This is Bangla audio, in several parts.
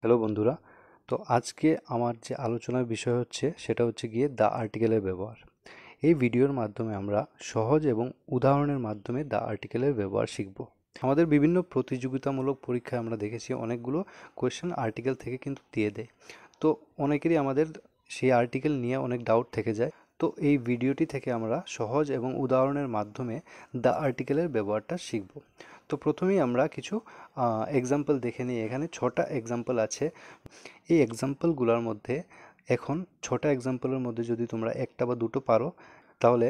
হ্যালো বন্ধুরা। তো আজকে আমার যে আলোচনার বিষয় হচ্ছে সেটা হচ্ছে গিয়ে দ্য আর্টিকেলের ব্যবহার। এই ভিডিওর মাধ্যমে আমরা সহজ এবং উদাহরণের মাধ্যমে দ্য আর্টিকেলের ব্যবহার শিখব। আমাদের বিভিন্ন প্রতিযোগিতামূলক পরীক্ষায় আমরা দেখেছি অনেকগুলো কোয়েশ্চেন আর্টিকেল থেকে কিন্তু দিয়ে দেয়। তো অনেকেরই আমাদের সেই আর্টিকেল নিয়ে অনেক ডাউট থেকে যায়। তো এই ভিডিওটি থেকে আমরা সহজ এবং উদাহরণের মাধ্যমে দ্য আর্টিকেলের ব্যবহারটা শিখব। তো প্রথমেই আমরা কিছু এক্সাম্পল দেখে নিই। এখানে 6টা এক্সাম্পল আছে। এই এক্সাম্পলগুলোর মধ্যে এখন 6টা এক্সাম্পলের মধ্যে যদি তোমরা একটা বা দুটো পারো তাহলে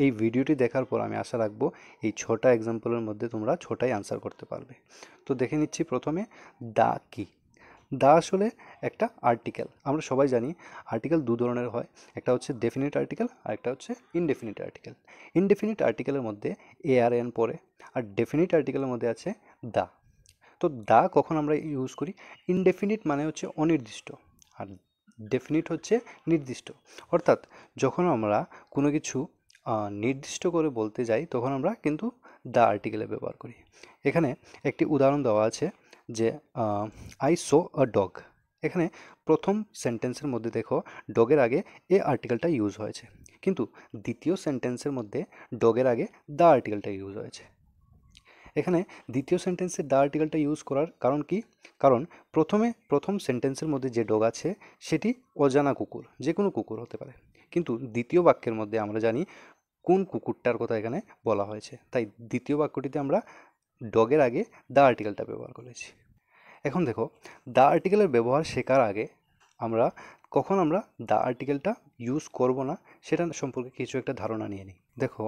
এই ভিডিওটি দেখার পর আমি আশা রাখবো এই 6টা এক্সাম্পলের মধ্যে তোমরা 6টাই আনসার করতে পারবে। তো দেখে নিচ্ছি প্রথমে দা কি। দা আসলে একটা আর্টিকেল। আমরা সবাই জানি আর্টিকেল দু ধরনের হয়, একটা হচ্ছে ডেফিনিট আর্টিকেল আর একটা হচ্ছে ইনডেফিনিট আর্টিকেল। ইনডেফিনিট আর্টিকেলের মধ্যে এ আর এন পড়ে, আর ডেফিনিট আর্টিকেলের মধ্যে আছে দা। তো দা কখন আমরা ইউজ করি? ইনডেফিনিট মানে হচ্ছে অনির্দিষ্ট, আর ডেফিনিট হচ্ছে নির্দিষ্ট। অর্থাৎ যখন আমরা কোনো কিছু নির্দিষ্ট করে বলতে যাই তখন আমরা কিন্তু দা আর্টিকেলে ব্যবহার করি। এখানে একটি উদাহরণ দেওয়া আছে যে আই সো আ ডগ। এখানে প্রথম সেন্টেন্সের মধ্যে দেখো ডগের আগে এ আর্টিকেলটা ইউজ হয়েছে, কিন্তু দ্বিতীয় সেন্টেন্সের মধ্যে ডগের আগে দা আর্টিকেলটা ইউজ হয়েছে। এখানে দ্বিতীয় সেন্টেন্সে দা আর্টিকেলটা ইউজ করার কারণ কি? কারণ প্রথম সেন্টেন্সের মধ্যে যে ডগ আছে সেটি অজানা কুকুর, যে কোনো কুকুর হতে পারে, কিন্তু দ্বিতীয় বাক্যের মধ্যে আমরা জানি কোন কুকুরটার কথা এখানে বলা হয়েছে, তাই দ্বিতীয় বাক্যটিতে আমরা ডগের আগে দা আর্টিকেলটা ব্যবহার করেছি। এখন দেখো, দা আর্টিকেলের ব্যবহার শেখার আগে আমরা দা আর্টিকেলটা ইউজ করব না সেটা সম্পর্কে কিছু একটা ধারণা নিয়ে নিই। দেখো,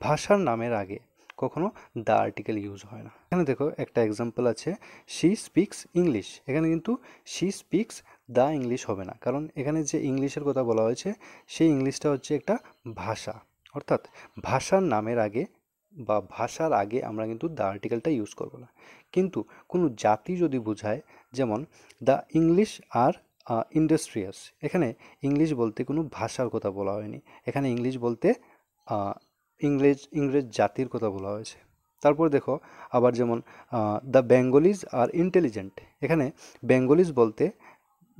ভাষার নামের আগে কখনো দা আর্টিকেল ইউজ হয় না। এখানে দেখো একটা এক্সাম্পল আছে, শি স্পিক্স ইংলিশ। এখানে কিন্তু শি স্পিক্স দা ইংলিশ হবে না, কারণ এখানে যে ইংলিশের কথা বলা হয়েছে সেই ইংলিশটা হচ্ছে একটা ভাষা। অর্থাৎ ভাষার নামের আগে বা ভাষার আগে আমরা কিন্তু দা আর্টিকেলটা ইউজ করব না। কিন্তু কোনো জাতি যদি বোঝায়, যেমন দ্য ইংলিশ আর ইন্ডাস্ট্রিয়াস, এখানে ইংলিশ বলতে কোনো ভাষার কথা বলা হয়নি, এখানে ইংলিশ বলতে ইংরেজ জাতির কথা বলা হয়েছে। তারপর দেখো আবার যেমন দ্য বেঙ্গলিজ আর ইন্টেলিজেন্ট, এখানে বেঙ্গলিজ বলতে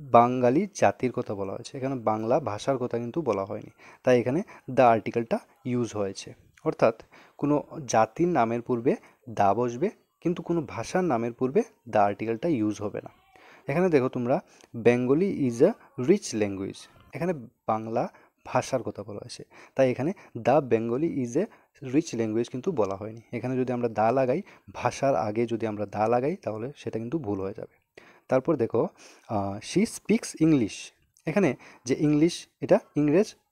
বাঙালি জাতির কথা বলা হয়েছে, এখানে বাংলা ভাষার কথা কিন্তু বলা হয়নি, তাই এখানে দ্য আর্টিকেলটা ইউজ হয়েছে। অর্থাৎ কোনো জাতির নামের পূর্বে দা বসবে, কিন্তু কোনো ভাষার নামের পূর্বে দ্য আর্টিকেলটা ইউজ হবে না। এখানে দেখো তোমরা, Bengali is a rich language, এখানে বাংলা ভাষার কথা বলা হয়েছে, তাই এখানে the Bengali is a rich language কিন্তু বলা হয়নি। এখানে যদি আমরা দা লাগাই, ভাষার আগে যদি আমরা দা লাগাই তাহলে সেটা কিন্তু ভুল হয়ে যাবে। তারপর দেখো, শি স্পিক্স ইংলিশ, এখানে যে ইংলিশ এটা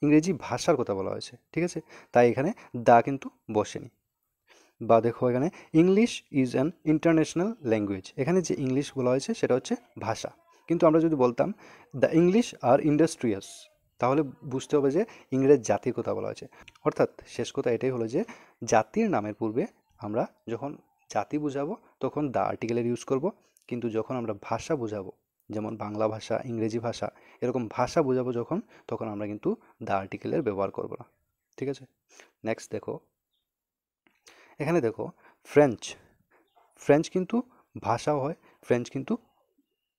ইংরেজি ভাষার কথা বলা হয়েছে, ঠিক আছে, তাই এখানে দা কিন্তু বসেনি। বা দেখো এখানে English is an international language, এখানে যে ইংলিশ বলা হয়েছে সেটা হচ্ছে ভাষা, কিন্তু আমরা যদি বলতাম দ্য ইংলিশ আর ইন্ডাস্ট্রিয়াস, তাহলে বুঝতে হবে যে ইংরেজ জাতির কথা বলা হয়েছে। অর্থাৎ শেষ কথা এটাই হলো যে জাতির নামের পূর্বে আমরা যখন জাতি বোঝাবো তখন দ্য আর্টিকেলের ইউজ করব, কিন্তু যখন আমরা ভাষা বোঝাবো, যেমন বাংলা ভাষা, ইংরেজি ভাষা, এরকম ভাষা বোঝাবো যখন, তখন আমরা কিন্তু দ্য আর্টিকেলের ব্যবহার করব না। ঠিক আছে, নেক্সট দেখো, এখানে দেখো ফ্রেঞ্চ। ফ্রেঞ্চ কিন্তু ভাষাও হয়, ফ্রেঞ্চ কিন্তু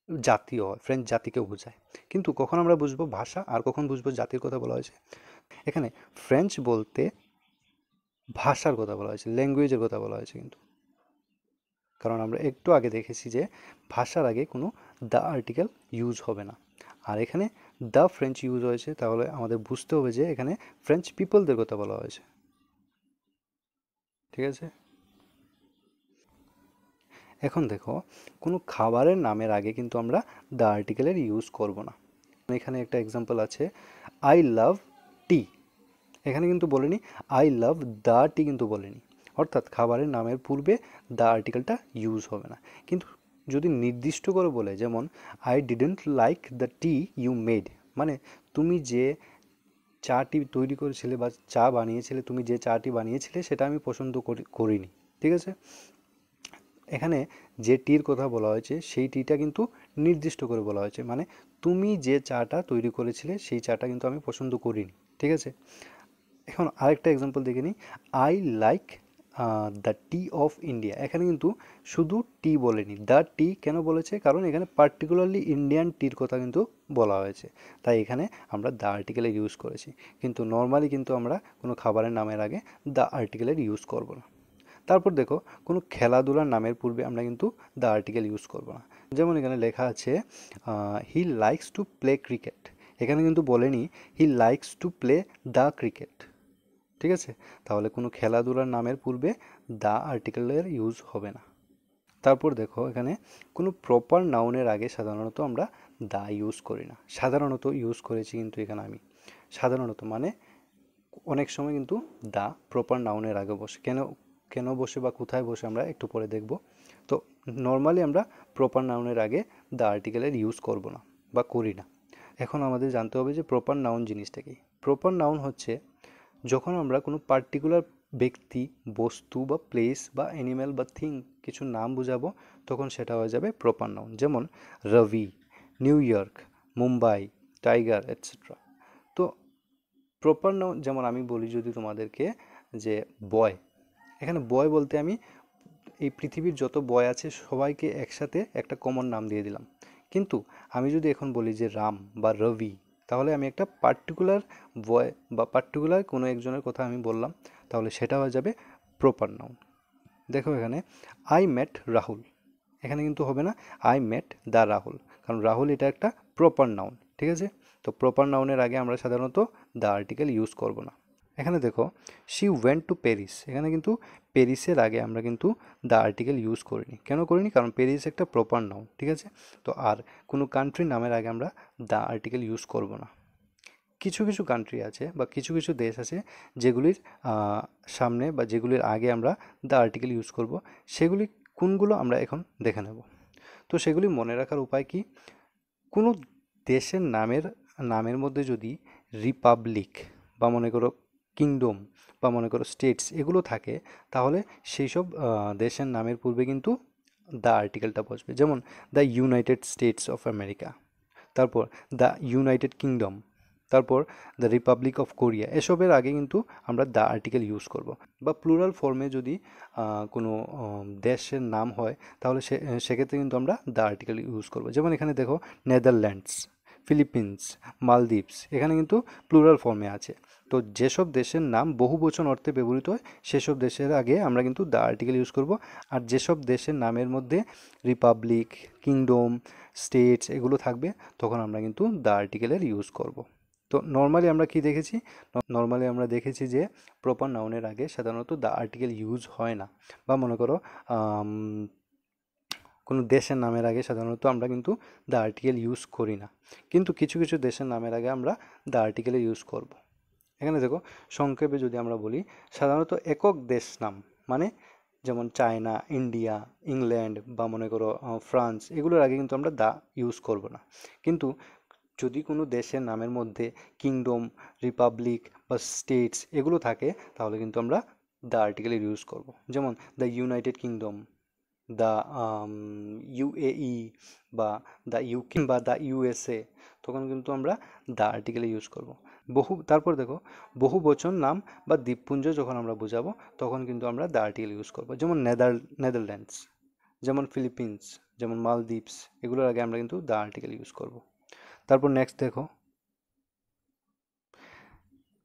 জাতীয় হয়, ফ্রেঞ্চ জাতিকেও বোঝায়, কিন্তু কখন আমরা বুঝবো ভাষা আর কখন বুঝবো জাতির কথা বলা হয়েছে? এখানে ফ্রেঞ্চ বলতে ভাষার কথা বলা হয়েছে, ল্যাঙ্গুয়েজের কথা বলা হয়েছে, কিন্তু কারণ আমরা একটু আগে দেখেছি যে ভাষার আগে কোনো দ্য আর্টিকেল ইউজ হবে না, আর এখানে দ্য ফ্রেঞ্চ ইউজ হয়েছে, তাহলে আমাদের বুঝতে হবে যে এখানে ফ্রেঞ্চ পিপলদের কথা বলা হয়েছে। ঠিক আছে, এখন দেখো, কোনো খাবারের নামের আগে কিন্তু আমরা দ্য আর্টিকেলের ইউজ করব না। এখানে একটা এক্সাম্পল আছে, আই লাভ টি, এখানে কিন্তু বলেনি আই লাভ দ্য টি, কিন্তু বলেনি, অর্থাৎ খাবারের নামের পূর্বে দ্য আর্টিকেলটা ইউজ হবে না। কিন্তু যদি নির্দিষ্ট করে বলে, যেমন I didn't like the T U made, মানে তুমি যে চাটি তৈরি করেছিলে বা চা বানিয়েছিলে, তুমি যে চাটি বানিয়েছিলে সেটা আমি পছন্দ করিনি। ঠিক আছে, এখানে যে টির কথা বলা হয়েছে সেই টিটা কিন্তু নির্দিষ্ট করে বলা হয়েছে, মানে তুমি যে চাটা তৈরি করেছিলে সেই চাটা কিন্তু আমি পছন্দ করিনি। ঠিক আছে, এখন আরেকটা এক্সাম্পল দেখে নিই, I like the T of India, এখানে কিন্তু শুধু টি বলেনি, দ্য টি কেন বলেছে, কারণ এখানে পার্টিকুলারলি ইন্ডিয়ান টির কথা কিন্তু বলা হয়েছে, তাই এখানে আমরা দ্য আর্টিকেলের ইউজ করেছি। কিন্তু নর্মালি কিন্তু আমরা কোনো খাবারের নামের আগে দ্য আর্টিকেলের ইউজ করব না। তারপর দেখো, কোনো খেলাধুলার নামের পূর্বে আমরা কিন্তু দ্য আর্টিকেল ইউজ করব না। যেমন এখানে লেখা আছে he likes to play cricket, এখানে কিন্তু বলেনি he likes to play the cricket, ঠিক আছে? তাহলে কোনো খেলাধুলার নামের পূর্বে দ্য আর্টিকেলের ইউজ হবে না। তারপর দেখো, এখানে কোনো প্রপার নাউনের আগে সাধারণত আমরা দা ইউজ করি না। সাধারণত ইউজ করেছি কিন্তু এখানে আমি, সাধারণত মানে অনেক সময় কিন্তু দা প্রপার নাউনের আগে বসে, কেন কেন বসে বা কোথায় বসে আমরা একটু পরে দেখব। তো নর্মালি আমরা প্রপার নাউনের আগে দা আর্টিকেলের ইউজ করব না বা করি না। এখন আমাদের জানতে হবে যে প্রপার নাউন জিনিসটা কি। প্রপার নাউন হচ্ছে যখন আমরা কোনো পার্টিকুলার ব্যক্তি, বস্তু বা প্লেস বা অ্যানিম্যাল বা থিং কিছু নাম বোঝাবো, তখন সেটা হয়ে যাবে প্রপার নাউন। যেমন Rabi, New York, Mumbai, tiger etcetera. তো প্রপার নাউন, যেমন আমি বলি যদি তোমাদেরকে যে বয়, এখানে বয় বলতে আমি এই পৃথিবীর যত বয় আছে সবাইকে একসাথে একটা কমন নাম দিয়ে দিলাম। কিন্তু আমি যদি এখন বলি যে রাম বা রবি, তাহলে আমি একটা পার্টিকুলার বয় বা পার্টিকুলার কোনো একজনের কথা আমি বললাম, তাহলে সেটা হয়ে যাবে প্রপার নাউন। দেখো এখানে আই মেট রাহুল, এখানে কিন্তু হবে না আই মেট দ্য রাহুল, কারণ রাহুল এটা একটা প্রপার নাউন, ঠিক আছে? তো প্রপার নাউনের আগে আমরা সাধারণত দ্য আর্টিকেল ইউজ করব না। এখানে দেখো শি ওয়েন্ট টু প্যারিস, এখানে কিন্তু প্যারিসের আগে আমরা কিন্তু দ্য আর্টিকেল ইউজ করিনি। কেন করিনি? কারণ প্যারিস একটা প্রপার নাউন, ঠিক আছে? তো আর কোনো কান্ট্রির নামের আগে আমরা দ্য আর্টিকেল ইউজ করব না। কিছু কিছু কান্ট্রি আছে বা কিছু কিছু দেশ আছে যেগুলির সামনে বা যেগুলির আগে আমরা দ্য আর্টিকেল ইউজ করব। সেগুলি কোনগুলো আমরা এখন দেখে নেব। তো সেগুলি মনে রাখার উপায় কি? কোনো দেশের নামের মধ্যে যদি রিপাবলিক বা মনে করো কিংডম বা মনে করো স্টেটস এগুলো থাকে, তাহলে সেই সব দেশের নামের পূর্বে কিন্তু দ্য আর্টিকেলটা বসবে। যেমন the United states of America, তারপর দ্য ইউনাইটেড কিংডম, তারপর দ্য রিপাবলিক অফ কোরিয়া, এসবের আগে কিন্তু আমরা দ্য আর্টিকেল ইউজ করব। বা প্লুরাল ফর্মে যদি কোনো দেশের নাম হয়, তাহলে সেক্ষেত্রে কিন্তু আমরা দ্য আর্টিকেল ইউজ করব। যেমন এখানে দেখো নেদারল্যান্ডস, ফিলিপিন্স, মালদ্বীপস, এখানে কিন্তু প্লুরাল ফর্মে আছে। তো যেসব দেশের নাম বহুবচন অর্থে ব্যবহৃত হয় সেসব দেশের আগে আমরা কিন্তু দ্য আর্টিকেল ইউজ করব। আর যেসব দেশের নামের মধ্যে রিপাবলিক, কিংডম, স্টেটস এগুলো থাকবে, তখন আমরা কিন্তু দ্য আর্টিকেলের ইউজ করব। তো নর্মালি আমরা কি দেখেছি? নর্মালি আমরা দেখেছি যে প্রপার নাউনের আগে সাধারণত দ্য আর্টিকেল ইউজ হয় না। বা মনে করো কোনো দেশের নামের আগে সাধারণত আমরা কিন্তু দ্য আর্টিকেল ইউজ করি না। কিন্তু কিছু কিছু দেশের নামের আগে আমরা দ্য আর্টিকেলের ইউজ করব। এখানে দেখো সংক্ষেপে যদি আমরা বলি, সাধারণত একক দেশ নাম মানে যেমন চায়না, ইন্ডিয়া, ইংল্যান্ড বা মনে করো ফ্রান্স, এগুলোর আগে কিন্তু আমরা দা ইউজ করব না। কিন্তু যদি কোনো দেশের নামের মধ্যে কিংডম, রিপাবলিক বা স্টেটস এগুলো থাকে, তাহলে কিন্তু আমরা দ্য আর্টিকেলের ইউজ করব। যেমন the United kingdom, the UAE বা দ্য ইউকে বা দ্য ইউএসএ, তখন কিন্তু আমরা দ্য আর্টিকেলে ইউজ করব। তারপর দেখো বহু বচন নাম বা দ্বীপপুঞ্জ যখন আমরা বোঝাবো, তখন কিন্তু আমরা দ্য আর্টিকেল ইউজ করব। যেমন নেদারল্যান্ডস, যেমন ফিলিপিন্স, যেমন মালদ্বীপস, এগুলোর আগে আমরা কিন্তু দ্য আর্টিকেল ইউজ করব। তারপর নেক্সট দেখো,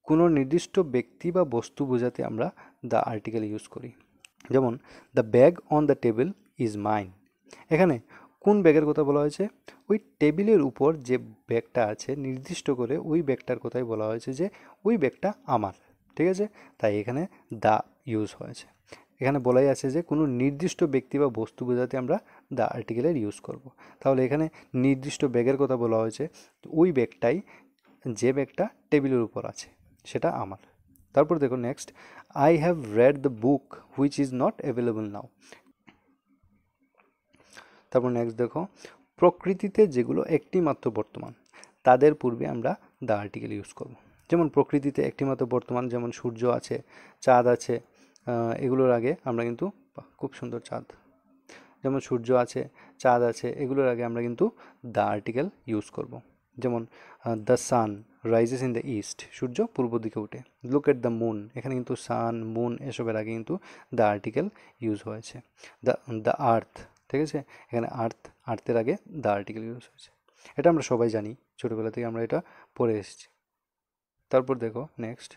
কোনো নির্দিষ্ট ব্যক্তি বা বস্তু বোঝাতে আমরা দ্য আর্টিকেল ইউজ করি। যেমন the bag on the table is mine, এখানে কোন ব্যাগের কথা বলা হয়েছে? ওই টেবিলের উপর যে ব্যাগটা আছে নির্দিষ্ট করে ওই ব্যাগটার কথাই বলা হয়েছে যে ওই ব্যাগটা আমার, ঠিক আছে? তাই এখানে দ্য ইউজ হয়েছে। এখানে বলাই আছে যে কোনো নির্দিষ্ট ব্যক্তি বা বস্তু বোঝাতে আমরা দ্য আর্টিকেলের ইউজ করব। তাহলে এখানে নির্দিষ্ট ব্যাগের কথা বলা হয়েছে, ওই ব্যাগটাই, যে ব্যাগটা টেবিলের উপর আছে সেটা আমার। তারপর দেখো next, I have read the book which is not available now. তারপর নেক্সট দেখো, প্রকৃতিতে যেগুলো একটি মাত্র বর্তমান, তাদের পূর্বে আমরা দ্য আর্টিকেল ইউজ করব। যেমন প্রকৃতিতে একটি মাত্র বর্তমান, যেমন সূর্য আছে, চাঁদ আছে, এগুলোর আগে আমরা কিন্তু, খুব সুন্দর চাঁদ, যেমন সূর্য আছে, চাঁদ আছে, এগুলোর আগে আমরা কিন্তু দ্য আর্টিকেল ইউজ করব। যেমন the sun, rises in the east, সূর্য পূর্ব দিকে ওঠে। লুক এট দ্য মুন, এখানে কিন্তু সান মুন এসবের আগে কিন্তু দ্য আর্টিকেল ইউজ হয়েছে। দ্য দ্য আর্থ, ঠিক আছে, এখানে আর্থের আগে দ্য আর্টিকেল ইউজ হয়েছে। এটা আমরা সবাই জানি, ছোটোবেলা থেকে আমরা এটা পড়ে এসেছি। তারপর দেখো নেক্সট,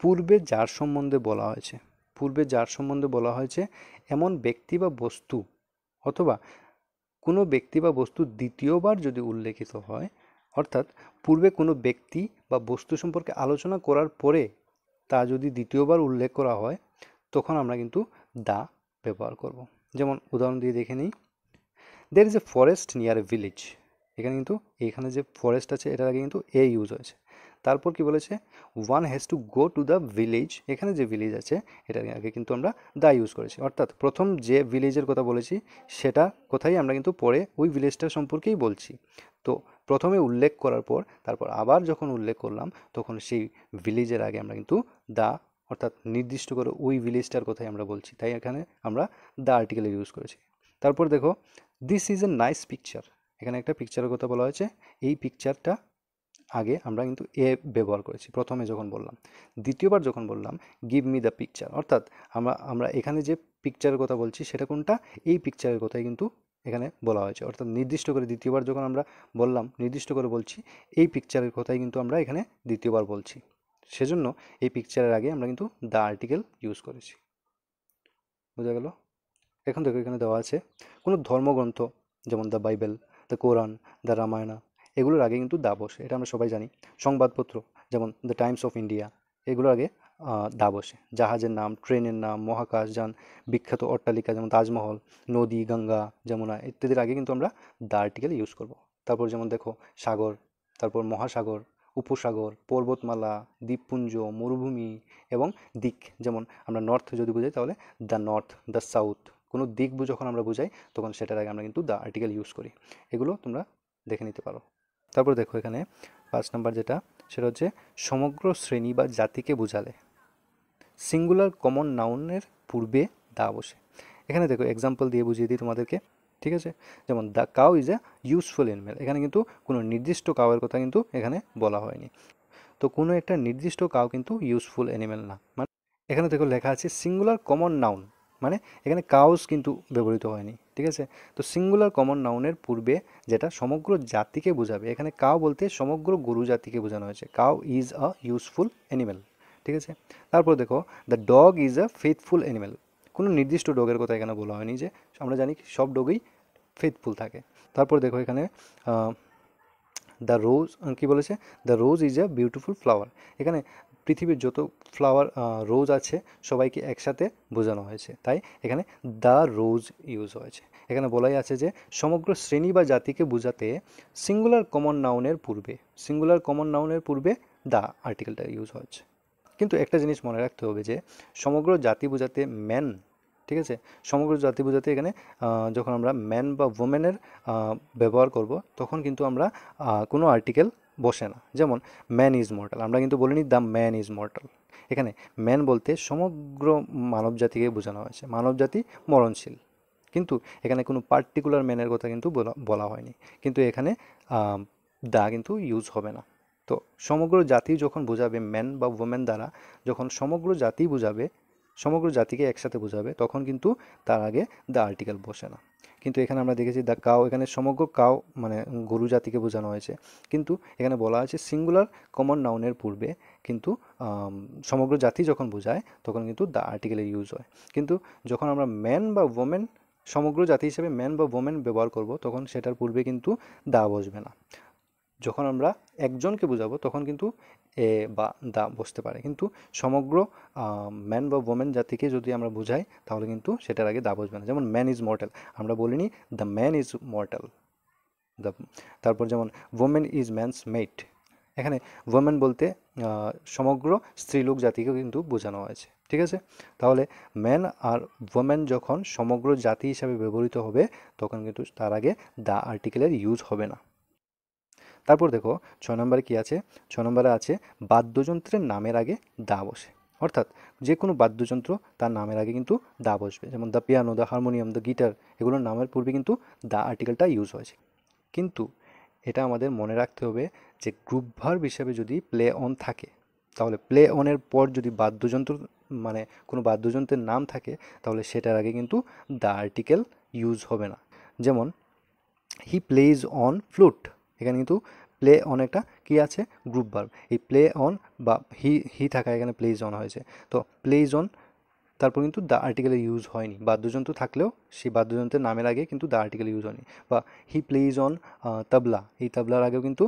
পূর্বে যার সম্বন্ধে বলা হয়েছে, পূর্বে যার সম্বন্ধে বলা হয়েছে এমন ব্যক্তি বা বস্তু অথবা কোনো ব্যক্তি বা বস্তু দ্বিতীয়বার যদি উল্লেখিত হয়, অর্থাৎ পূর্বে কোনো ব্যক্তি বা বস্তু সম্পর্কে আলোচনা করার পরে তা যদি দ্বিতীয়বার উল্লেখ করা হয়, তখন আমরা কিন্তু দা ব্যবহার করব। যেমন উদাহরণ দিয়ে দেখে নিই, there is a forest near a village, এখানে কিন্তু এখানে যে ফরেস্ট আছে এটার আগে কিন্তু এ ইউজ হয়েছে। তারপর কি বলেছে, one has to go to the village, এখানে যে ভিলেজ আছে এটার আগে কিন্তু আমরা দা ইউজ করেছি। অর্থাৎ প্রথম যে ভিলেজের কথা বলেছি সেটা কোথায় আমরা কিন্তু পরে ওই ভিলেজটার সম্পর্কেই বলছি। তো প্রথমে উল্লেখ করার পর তারপর আবার যখন উল্লেখ করলাম তখন সেই ভিলেজের আগে আমরা কিন্তু দা, অর্থাৎ নির্দিষ্ট করে ওই ভিলেজটার কথাই আমরা বলছি, তাই এখানে আমরা দা আর্টিকেল ইউজ করেছি। তারপর দেখো, this is a nice picture, এখানে একটা পিকচারের কথা বলা হয়েছে, এই পিকচারটা আগে আমরা কিন্তু এ ব্যবহার করেছি প্রথমে যখন বললাম। দ্বিতীয়বার যখন বললাম গিভ মি দ্য পিকচার, অর্থাৎ আমরা এখানে যে পিকচারের কথা বলছি সেটা কোনটা, এই পিকচারের কথাই কিন্তু এখানে বলা হয়েছে। অর্থাৎ নির্দিষ্ট করে দ্বিতীয়বার যখন আমরা বললাম, নির্দিষ্ট করে বলছি এই পিকচারের কথাই কিন্তু আমরা এখানে দ্বিতীয়বার বলছি, সেজন্য এই পিকচারের আগে আমরা কিন্তু দ্য আর্টিকেল ইউজ করেছি। বোঝা গেল? এখন দেখো এখানে দেওয়া আছে কোনো ধর্মগ্রন্থ যেমন the Bible, the Quran, the Ramayana, এগুলোর আগে কিন্তু দা বসে, এটা আমরা সবাই জানি। সংবাদপত্র যেমন দ্য টাইমস অফ ইন্ডিয়া, এগুলোর আগে দা বসে। জাহাজের নাম, ট্রেনের নাম, মহাকাশযান, বিখ্যাত অট্টালিকা যেমন তাজমহল, নদী, গঙ্গা, যমুনা ইত্যাদির আগে কিন্তু আমরা দা আর্টিকেল ইউজ করব। তারপর যেমন দেখো সাগর, তারপর মহাসাগর, উপসাগর, পর্বতমালা, দ্বীপপুঞ্জ, মরুভূমি এবং দিক, যেমন আমরা নর্থ যদি বুঝাই তাহলে দ্য নর্থ, দ্য সাউথ, কোনো দিক যখন আমরা বুঝাই তখন সেটার আগে আমরা কিন্তু দা আর্টিকেল ইউজ করি। এগুলো তোমরা দেখে নিতে পারো। তারপর দেখো এখানে 5 নাম্বার যেটা, সেটা হচ্ছে সমগ্র শ্রেণী বা জাতিকে বোঝালে সিঙ্গুলার কমন নাউনের পূর্বে দা বসে। এখানে দেখো এক্সাম্পল দিয়ে বুঝিয়ে দিই তোমাদেরকে, ঠিক আছে। যেমন the cow is a useful animal, এখানে কিন্তু কোনো নির্দিষ্ট কাউয়ের কথা কিন্তু এখানে বলা হয়নি। তো কোনো একটা নির্দিষ্ট কাউ কিন্তু ইউজফুল অ্যানিমেল না, মানে এখানে দেখো লেখা আছে সিঙ্গুলার কমন নাউন, মানে এখানে কাউস কিন্তু ব্যবহৃত হয়নি, ঠিক আছে। তো সিঙ্গুলার কমন নাউনের পূর্বে যেটা সমগ্র জাতিকে বোঝাবে, এখানে কাউ বলতে সমগ্র গরু জাতিকে বোঝানো হয়েছে। Cow is a useful animal, ঠিক আছে। তারপর দেখো the dog is a faithful animal, কোনো নির্দিষ্ট ডগের কথা এখানে বলা হয়নি, যে আমরা জানি সব ডগই ফেথফুল থাকে। তারপর দেখো এখানে দ্য রোজ কী বলেছে, the rose is a beautiful flower, এখানে পৃথিবীর যত ফ্লাওয়ার রোজ আছে সবাইকে একসাথে বোঝানো হয়েছে, তাই এখানে দ্য রোজ ইউজ হয়েছে। এখানে বলাই আছে যে সমগ্র শ্রেণী বা জাতিকে বোঝাতে সিঙ্গুলার কমন নাউনের পূর্বে, সিঙ্গুলার কমন নাউনের পূর্বে দ্য আর্টিকেলটা ইউজ হয়েছে। কিন্তু একটা জিনিস মনে রাখতে হবে যে সমগ্র জাতি বোঝাতে ম্যান, ঠিক আছে, সমগ্র জাতি বোঝাতে এখানে যখন আমরা ম্যান বা ওমেনের ব্যবহার করব তখন কিন্তু আমরা কোনো আর্টিকেল বসে না। যেমন ম্যান ইজ মর্টাল, আমরা কিন্তু বলিনি দ্য ম্যান ইজ মর্টাল, এখানে ম্যান বলতে সমগ্র মানব জাতিকে বোঝানো হয়েছে, মানব জাতি মরণশীল, কিন্তু এখানে কোনো পার্টিকুলার ম্যানের কথা কিন্তু বলা হয়নি, কিন্তু এখানে দা কিন্তু ইউজ হবে না। তো সমগ্র জাতি যখন বোঝাবে ম্যান বা ওমেন দ্বারা, যখন সমগ্র জাতি বোঝাবে, সমগ্র জাতিকে একসাথে বোঝাবে তখন কিন্তু তার আগে দ্য আর্টিকেল বসে না। কিন্তু এখানে আমরা দেখেছি দ্য কাউ, এখানে সমগ্র কাউ মানে গরু জাতিকে বোঝানো হয়েছে, কিন্তু এখানে বলা আছে সিঙ্গুলার কমন নাউনের পূর্বে কিন্তু সমগ্র জাতি যখন বোঝায় তখন কিন্তু দ্য আর্টিকেলের ইউজ হয়। কিন্তু যখন আমরা ম্যান বা ওমেন, সমগ্র জাতি হিসেবে ম্যান বা ওমেন ব্যবহার করব তখন সেটার পূর্বে কিন্তু দা বসবে না। যখন আমরা একজনকে বোঝাবো তখন কিন্তু এ বা দা বসতে পারে, কিন্তু সমগ্র ম্যান বা ওমেন জাতিকে যদি আমরা বোঝাই তাহলে কিন্তু সেটার আগে দা বসবে না। যেমন ম্যান ইজ মর্টাল, আমরা বলিনি the man is mortal. The তারপর যেমন ওমেন ইজ ম্যানস মেট, এখানে ওমেন বলতে সমগ্র স্ত্রীলোক জাতিকে কিন্তু বোঝানো হয়েছে, ঠিক আছে। তাহলে ম্যান আর ওমেন যখন সমগ্র জাতি হিসাবে ব্যবহৃত হবে তখন কিন্তু তার আগে দা আর্টিকেলের ইউজ হবে না। তারপর দেখো 6 নম্বরে কী আছে, 6 নম্বরে আছে বাদ্যযন্ত্রের নামের আগে দা বসে, অর্থাৎ যে কোনো বাদ্যযন্ত্র তার নামের আগে কিন্তু দা বসবে। যেমন the piano, the harmonium, the guitar, এগুলোর নামের পূর্বে কিন্তু দা আর্টিকেলটা ইউজ হয়েছে। কিন্তু এটা আমাদের মনে রাখতে হবে যে গ্রুপ ভার্ব হিসাবে যদি প্লে অন থাকে, তাহলে প্লে অনের পর যদি বাদ্যযন্ত্র মানে কোনো বাদ্যযন্ত্রের নাম থাকে, তাহলে সেটার আগে কিন্তু দ্য আর্টিকেল ইউজ হবে না। যেমন হি প্লেজ অন ফ্লুট, এখানে কিন্তু প্লে অন একটা কি আছে, গ্রুপ ভার্ব। এই প্লে অন বা হি থাকা এখানে প্লেজ অন হয়েছে, তো প্লেজ অন তারপর কিন্তু দ্য আর্টিকেলের ইউজ হয়নি। বাদ্যযন্ত্র থাকলেও সেই বাদ্যযন্ত্রের নামের আগে কিন্তু দ্য আর্টিকেল ইউজ হয়নি। বা হি প্লেজ অন তবলা, এই তবলার আগেও কিন্তু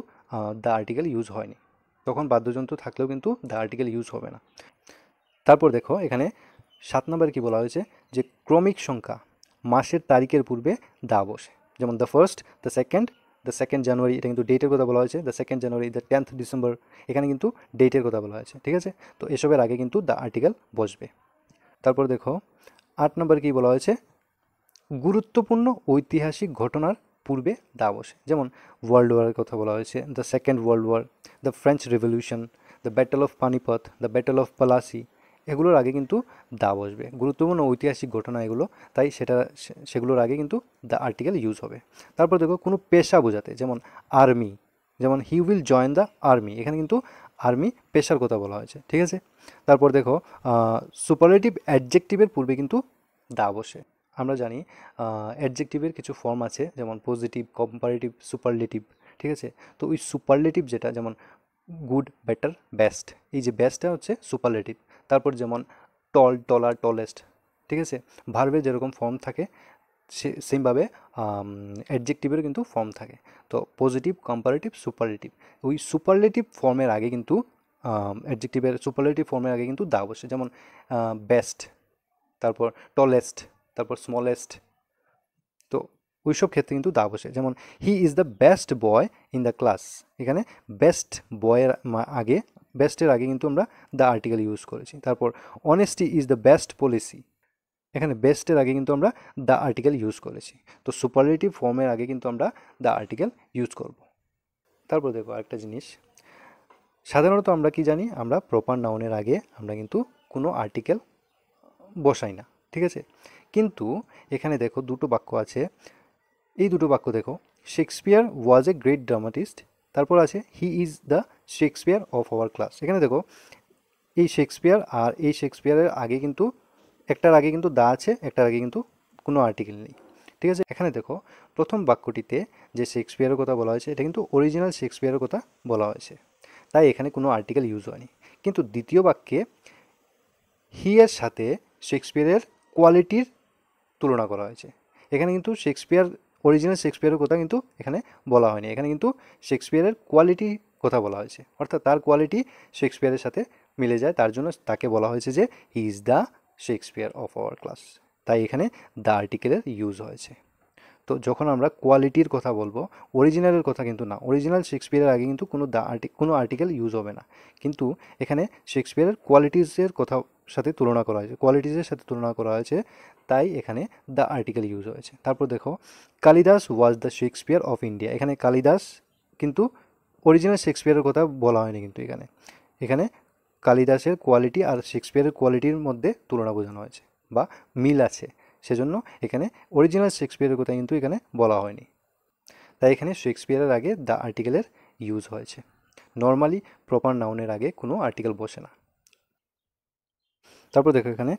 দ্য আর্টিকেল ইউজ হয়নি, তখন বাদ্যযন্ত্র থাকলেও কিন্তু দ্য আর্টিকেল ইউজ হবে না। তারপর দেখো এখানে 7 নম্বরে কি বলা হয়েছে, যে ক্রমিক সংখ্যা মাসের তারিখের পূর্বে দা বসে। যেমন দ্য সেকেন্ড জানুয়ারি, এটা কিন্তু ডেটের কথা বলা হয়েছে। The 2nd January, the 10th December, এখানে কিন্তু ডেটের কথা বলা হয়েছে, ঠিক আছে। তো এসবের আগে কিন্তু দ্য আর্টিকেল বসবে। তারপর দেখো 8 নম্বর কি বলা হয়েছে, গুরুত্বপূর্ণ ঐতিহাসিক ঘটনার পূর্বে দা বসে। যেমন ওয়ার্ল্ড ওয়ারের কথা বলা হয়েছে, the 2nd world war, the French revolution, the battle of Panipat, the battle of Plassey, এগুলোর আগে কিন্তু দা বসবে। গুরুত্বপূর্ণ ঐতিহাসিক ঘটনা এগুলো, তাই সেগুলোর আগে কিন্তু দ্য আর্টিকেল ইউজ হবে। তারপর দেখো কোনো পেশা বোঝাতে, যেমন আর্মি, যেমন he will join the army, এখানে কিন্তু আর্মি পেশার কথা বলা হয়েছে, ঠিক আছে। তারপর দেখো সুপারলেটিভ অ্যাডজেক্টিভের পূর্বে কিন্তু দা বসে। আমরা জানি অ্যাডজেক্টিভের কিছু ফর্ম আছে, যেমন পজিটিভ, কম্পারেটিভ, সুপারলেটিভ, ঠিক আছে। তো ওই সুপারলেটিভ যেটা, যেমন গুড, বেটার, বেস্ট, এই যে বেস্টটা হচ্ছে সুপারলেটিভ। তারপর যেমন টল, টলার, টলেস্ট, ঠিক আছে। ভার্বের যেরকম ফর্ম থাকে সেমভাবে অ্যাডজেক্টিভের কিন্তু ফর্ম থাকে। তো পজিটিভ, কম্পারেটিভ, সুপারলেটিভ, ওই সুপারলেটিভ ফর্মের আগে কিন্তু অ্যাডজেক্টিভের সুপারলেটিভ ফর্মের আগে কিন্তু দা বসে। যেমন বেস্ট, তারপর টলেস্ট, তারপর স্মলেস্ট, তো ওইসব ক্ষেত্রে কিন্তু দা বসে। যেমন he is the best boy in the class, এখানে বেস্ট বয়ের আগে, বেস্টের আগে কিন্তু আমরা দ্য আর্টিকেল ইউজ করেছি। তারপর honesty is the best policy, এখানে বেস্টের আগে কিন্তু আমরা দ্য আর্টিকেল ইউজ করেছি। তো সুপারলেটিভ ফর্মের আগে কিন্তু আমরা দ্য আর্টিকেল ইউজ করব। তারপর দেখো আরেকটা জিনিস, সাধারণত আমরা কি জানি, আমরা প্রপার নাউনের আগে আমরা কিন্তু কোনো আর্টিকেল বসাই না, ঠিক আছে। কিন্তু এখানে দেখো দুটো বাক্য আছে, এই দুটো বাক্য দেখো, Shakespeare was a great dramatist, তারপর আছে he is the Shakespeare of our class. এখানে দেখো এই শেক্সপিয়ার আর এই শেক্সপিয়ারের আগে কিন্তু একটার আগে কিন্তু দা আছে, একটার আগে কিন্তু কোনো আর্টিকেল নেই, ঠিক আছে। এখানে দেখো প্রথম বাক্যটিতে যে শেক্সপিয়ারের কথা বলা হয়েছে, এটা কিন্তু অরিজিনাল শেক্সপিয়ারের কথা বলা হয়েছে, তাই এখানে কোনো আর্টিকেল ইউজ হয়নি। কিন্তু দ্বিতীয় বাক্যে হি এর সাথে শেক্সপিয়ারের কোয়ালিটির তুলনা করা হয়েছে। এখানে কিন্তু শেক্সপিয়ার, অরিজিনাল শেক্সপিয়ারের কথা কিন্তু এখানে বলা হয়নি, এখানে কিন্তু শেক্সপিয়ারের কোয়ালিটি কথা বলা হয়েছে, অর্থাৎ তার কোয়ালিটি শেক্সপিয়ারের সাথে মিলে যায়, তার জন্য তাকে বলা হয়েছে যে he is the Shakespeare of our class, তাই এখানে দ্য আর্টিকেলের ইউজ হয়েছে। তো যখন আমরা কোয়ালিটির কথা বলবো, অরিজিনালের কথা কিন্তু না, অরিজিনাল শেক্সপিয়ারের আগে কিন্তু কোনো আর্টিকেল ইউজ হবে না, কিন্তু এখানে শেক্সপিয়ারের কোয়ালিটিজের কথা সাথে তুলনা করা হয়েছে, কোয়ালিটিজের সাথে তুলনা করা হয়েছে, তাই এখানে দ্য আর্টিকেল ইউজ হয়েছে। তারপর দেখো Kalidas was the Shakespeare of India, এখানে কালিদাস কিন্তু অরিজিনাল শেক্সপিয়ারের কথা বলা হয়নি, কিন্তু এখানে এখানে কালিদাসের কোয়ালিটি আর শেক্সপিয়ারের কোয়ালিটির মধ্যে তুলনা বোঝানো হয়েছে বা মিল আছে, সেজন্য এখানে অরিজিনাল শেক্সপিয়ারের কথা কিন্তু এখানে বলা হয়নি, তাই এখানে শেক্সপিয়ারের আগে দ্য আর্টিকেলের ইউজ হয়েছে। নর্মালি প্রপার নাউনের আগে কোনো আর্টিকেল বসে না। তারপর দেখো এখানে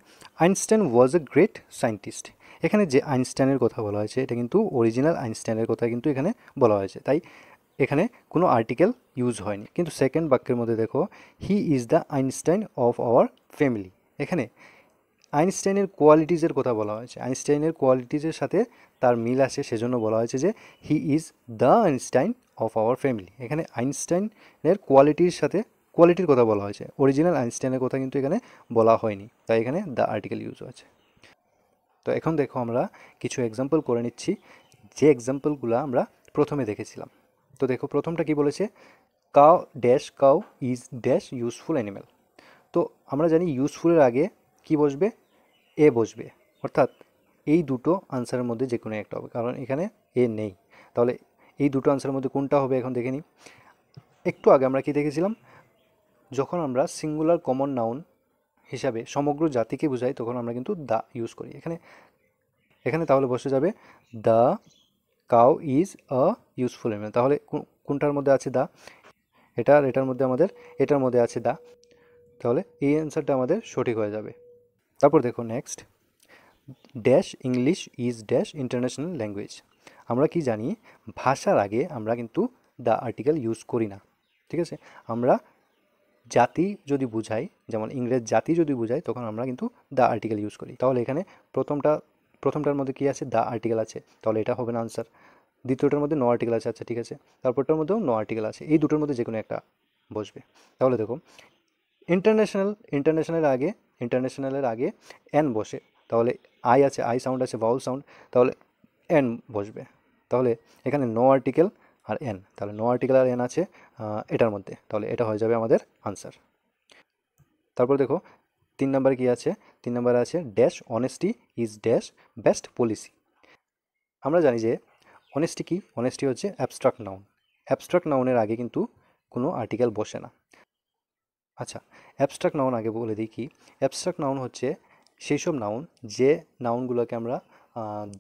Einstein was a great scientist, এখানে যে আইনস্টাইনের কথা বলা হয়েছে এটা কিন্তু অরিজিনাল আইনস্টাইনের কথা কিন্তু এখানে বলা হয়েছে, তাই এখানে কোনো আর্টিকেল ইউজ হয়নি। কিন্তু সেকেন্ড বাক্যের মধ্যে দেখো he is the Einstein of our family, এখানে আইনস্টাইনের কোয়ালিটিজের কথা বলা হয়েছে, আইনস্টাইনের কোয়ালিটিজের সাথে তার মিল আছে, সেজন্য বলা হয়েছে যে he is the Einstein of our family. এখানে আইনস্টাইনের কোয়ালিটির কথা বলা হয়েছে, অরিজিনাল আইনস্টাইনের কথা কিন্তু এখানে বলা হয়নি, তাই এখানে দ্য আর্টিকেল ইউজ হয়েছে। তো এখন দেখো আমরা কিছু এক্সাম্পল করে নিচ্ছি, যে এক্সাম্পলগুলো আমরা প্রথমে দেখেছিলাম। তো দেখো প্রথমটা কি বলেছে, cow is dash useful animal. তো আমরা জানি ইউজফুলের আগে কি বসবে, এ বসবে, অর্থাৎ এই দুটো আনসারের মধ্যে যে কোনো একটা হবে, কারণ এখানে এ নেই, তাহলে এই দুটো আনসারের মধ্যে কোনটা হবে এখন দেখে নিই। একটু আগে আমরা কি দেখেছিলাম, যখন আমরা সিঙ্গুলার কমন নাউন হিসাবে সমগ্র জাতিকে বোঝাই তখন আমরা কিন্তু দা ইউজ করি, এখানে তাহলে বসে যাবে the cow is a useful animal, তাহলে কোনটার মধ্যে আছে দা, এটার মধ্যে আমাদের এটার মধ্যে আছে দা, তাহলে এই অ্যান্সারটা আমাদের সঠিক হয়ে যাবে। তারপর দেখো next, dash English is dash international language. আমরা কি জানি, ভাষার আগে আমরা কিন্তু দ্য আর্টিকেল ইউজ করি না, ঠিক আছে। আমরা জাতি যদি বুঝাই, যেমন ইংরেজ জাতি যদি বুঝাই, তখন আমরা কিন্তু দ্য আর্টিকেল ইউজ করি। তাহলে এখানে প্রথমটার মধ্যে কি আছে, দ্য আর্টিকেল আছে, তাহলে এটা হবে না আনসার। দ্বিতীয়টার মধ্যে নো আর্টিকেল আছে, আচ্ছা ঠিক আছে, তারপরটার মধ্যেও নো আর্টিকেল আছে, এই দুটোর মধ্যে যে কোনো একটা বসবে। তাহলে দেখো ইন্টারন্যাশনালের আগে এন বসে, তাহলে আই আছে, আই সাউন্ড আছে, ভাউল সাউন্ড, তাহলে এন বসবে। তাহলে এখানে নো আর্টিকেল আর এন, তাহলে নো আর্টিকেল আর এন আছে এটার মধ্যে, তাহলে এটা হয়ে যাবে আমাদের আনসার। তারপর দেখো 3 নম্বরে কি আছে, 3 নম্বরে আছে dash honesty is dash best policy. আমরা জানি যে অনেস্টি কি, অনেস্টি হচ্ছে অ্যাবস্ট্রাক্ট নাউন, অ্যাবস্ট্রাক্ট নাউনের আগে কিন্তু কোনো আর্টিকেল বসে না। আচ্ছা, অ্যাবস্ট্রাক্ট নাউন আগে বলে দিই কি, অ্যাবস্ট্রাক্ট নাউন হচ্ছে সেই সব নাউন যে নাউনগুলোকে আমরা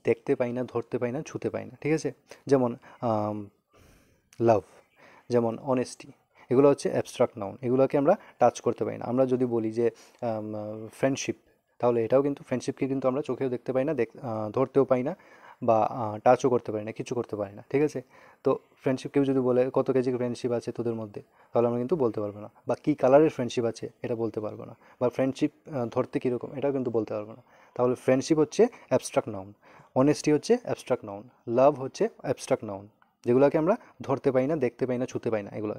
দেখতে পাই না, ধরতে পাই না, ছুঁতে পাই না, ঠিক আছে। যেমন লাভ, যেমন অনেস্টি, এগুলো হচ্ছে অ্যাবস্ট্রাক্ট নাউন, এগুলোকে আমরা টাচ করতে পাই না। আমরা যদি বলি যে ফ্রেন্ডশিপ, তাহলে এটাও কিন্তু ফ্রেন্ডশিপকে কিন্তু আমরা চোখেও দেখতে পাই না, ধরতেও পাই না, বা টাচও করতে পারি না, কিছু করতে পারি না, ঠিক আছে। তো ফ্রেন্ডশিপ কেউ যদি বলে কত কেজি ফ্রেন্ডশিপ আছে তোদের মধ্যে, তাহলে আমরা কিন্তু বলতে পারবো না। বা কী কালারের ফ্রেন্ডশিপ আছে এটা বলতে পারবো না। বা ফ্রেন্ডশিপ ধরতে কীরকম এটাও কিন্তু বলতে পারবো না। তাহলে ফ্রেন্ডশিপ হচ্ছে অ্যাবস্ট্রাক্ট নাউন, অনেস্টি হচ্ছে অ্যাবস্ট্রাক্ট নাউন, লাভ হচ্ছে অ্যাবস্ট্রাক্ট নাউন, যেগুলোকে আমরা ধরতে পাই না, দেখতে পাই না, ছুঁতে পাই না, এগুলো,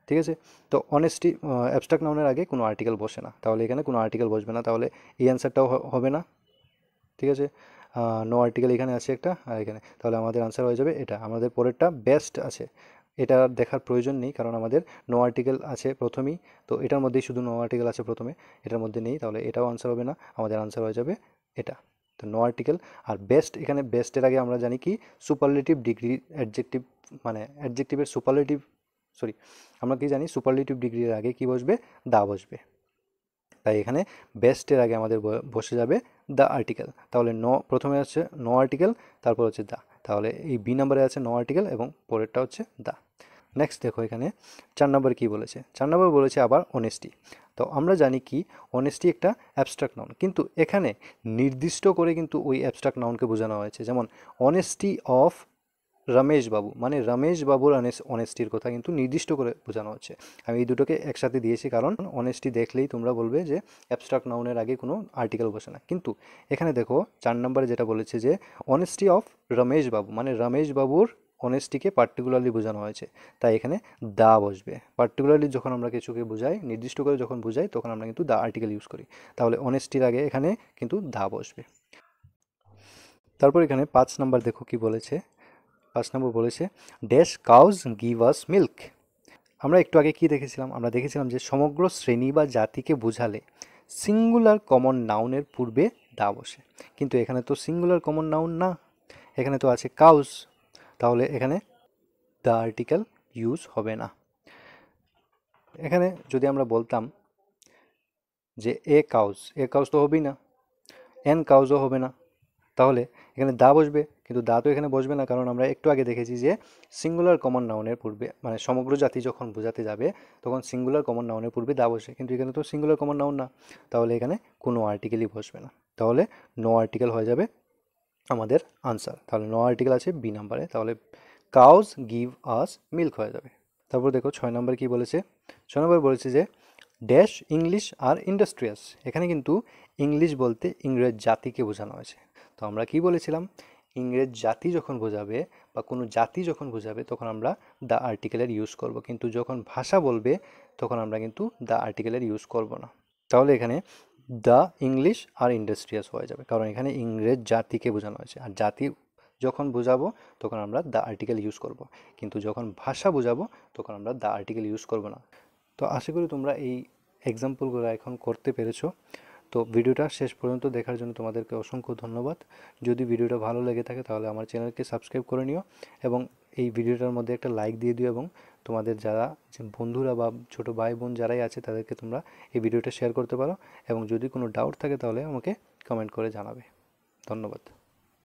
ঠিক আছে। তো অনেস্টি অ্যাবস্ট্রাক্ট নাউনের আগে কোনো আর্টিকেল বসে না, তাহলে এখানে কোনো আর্টিকেল বসবে না, তাহলে এই অ্যান্সারটাও হবে না, ঠিক আছে। নো আর্টিকেল এখানে আছে একটা, আর এখানে, তাহলে আমাদের আনসার হয়ে যাবে এটা। আমাদের পরেরটা বেস্ট আছে, এটা দেখার প্রয়োজন নেই, কারণ আমাদের নো আর্টিকেল আছে প্রথমেই, তো এটার মধ্যেই শুধু নো আর্টিকেল আছে প্রথমে, এটার মধ্যে নেই, তাহলে এটাও আনসার হবে না, আমাদের আনসার হয়ে যাবে এটা। তো নো আর্টিকেল আর বেস্ট, এখানে বেস্টের আগে আমরা জানি কি সুপারলেটিভ ডিগ্রি অ্যাডজেক্টিভ, মানে অ্যাডজেক্টিভের সুপারলেটিভ, সরি, আমরা কি জানি সুপারলেটিভ ডিগ্রির আগে কি বসবে, দা বসবে, তাই এখানে বেস্টের আগে আমাদের বসে যাবে দ্য আর্টিকেল। তাহলে প্রথমে আছে নো আর্টিকেল, তারপর হচ্ছে দা, তাহলে এই বি নাম্বারে আছে নো আর্টিকেল এবং পরেরটা হচ্ছে দা। নেক্সট দেখো এখানে 4 নম্বর কী বলেছে, 4 নম্বর বলেছে আবার অনেস্টি। তো আমরা জানি কি অনেস্টি একটা অ্যাবস্ট্রাক্ট নাউন, কিন্তু এখানে নির্দিষ্ট করে কিন্তু ওই অ্যাবস্ট্রাক্ট নাউনকে বোঝানো হয়েছে, যেমন অনেস্টি অফ রমেশ বাবু, মানে রমেশ বাবুর অনেস্টির কথা কিন্তু নির্দিষ্ট করে বোঝানো হচ্ছে। আমি এই দুটোকে একসাথে দিয়েছি কারণ অনেস্টি দেখলেই তোমরা বলবে যে অ্যাবস্ট্রাক্ট নাউনের আগে কোনো আর্টিকেল বসে না, কিন্তু এখানে দেখো 4 নম্বরে যেটা বলেছে যে অনেস্টি অফ রমেশ বাবু, মানে রমেশ বাবুর অনেস্টিকে পার্টিকুলারলি বোঝানো হয়েছে, তাই এখানে দা বসবে। পার্টিকুলারলি যখন আমরা কিছুকে বোঝাই, নির্দিষ্ট করে যখন বোঝাই, তখন আমরা কিন্তু দা আর্টিকেল ইউজ করি, তাহলে অনেস্টির আগে এখানে কিন্তু দা বসবে। তারপর এখানে 5 নম্বর দেখো কি বলেছে, 5 নম্বর বলেছে dash cows give us milk. আমরা একটু আগে কি দেখেছিলাম, আমরা দেখেছিলাম যে সমগ্র শ্রেণী বা জাতিকে বোঝালে সিঙ্গুলার কমন নাউনের পূর্বে দা বসে, কিন্তু এখানে তো সিঙ্গুলার কমন নাউন না, এখানে তো আছে কাউজ, তাহলে এখানে দ্য আর্টিকেল ইউজ হবে না। এখানে যদি আমরা বলতাম যে এ কাউজ তো হবেই না, এন কাউজও হবে না, তাহলে এখানে দা বসবে, কিন্তু দা তো এখানে বসবে না, কারণ আমরা একটু আগে দেখেছি যে সিঙ্গুলার কমন নাউনের পূর্বে, মানে সমগ্র জাতি যখন বোঝাতে যাবে তখন সিঙ্গুলার কমন নাউনের পূর্বে দা বসে, কিন্তু এখানে তো সিঙ্গুলার কমন নাউন না, তাহলে এখানে কোনো আর্টিকেলই বসবে না, তাহলে নো আর্টিকেল হয়ে যাবে আমাদের আনসার। তাহলে নো আর্টিকেল আছে বি নাম্বারে, তাহলে কাউজ গিভ আস মিল্ক হয়ে যাবে। তারপর দেখো 6 নম্বর কি বলেছে, 6 নম্বর বলেছে যে ড্যাশ ইংলিশ আর ইন্ডাস্ট্রিয়াস। এখানে কিন্তু ইংলিশ বলতে ইংরেজ জাতিকে বোঝানো হয়েছে। তো আমরা কি বলেছিলাম, ইংরেজ জাতি যখন বোঝাবে বা কোনো জাতি যখন বোঝাবে তখন আমরা দ্য আর্টিকেলের ইউজ করব, কিন্তু যখন ভাষা বলবে তখন আমরা কিন্তু দ্য আর্টিকেলের ইউজ করব না। তাহলে এখানে দ্য ইংলিশ আর ইন্ডাস্ট্রিয়াস হয়ে যাবে, কারণ এখানে ইংরেজ জাতিকে বোঝানো হয়েছে, আর জাতি যখন বোঝাবো তখন আমরা দ্য আর্টিকেল ইউজ করব, কিন্তু যখন ভাষা বোঝাবো তখন আমরা দ্য আর্টিকেল ইউজ করব না। তো আশা করি তোমরা এই এক্সাম্পলগুলো এখন করতে পেরেছো। তো ভিডিওটা শেষ পর্যন্ত দেখার জন্য তোমাদেরকে অসংখ্য ধন্যবাদ। যদি ভিডিওটা ভালো লেগে থাকে তাহলে আমার চ্যানেলকে সাবস্ক্রাইব করে নিও এবং এই ভিডিওটার মধ্যে একটা লাইক দিয়ে দিও, এবং তোমাদের যারা বন্ধুরা বা ছোটো ভাই বোন যারাই আছে তাদেরকে তোমরা এই ভিডিওটা শেয়ার করতে পারো, এবং যদি কোনো ডাউট থাকে তাহলে আমাকে কমেন্ট করে জানাবে। ধন্যবাদ।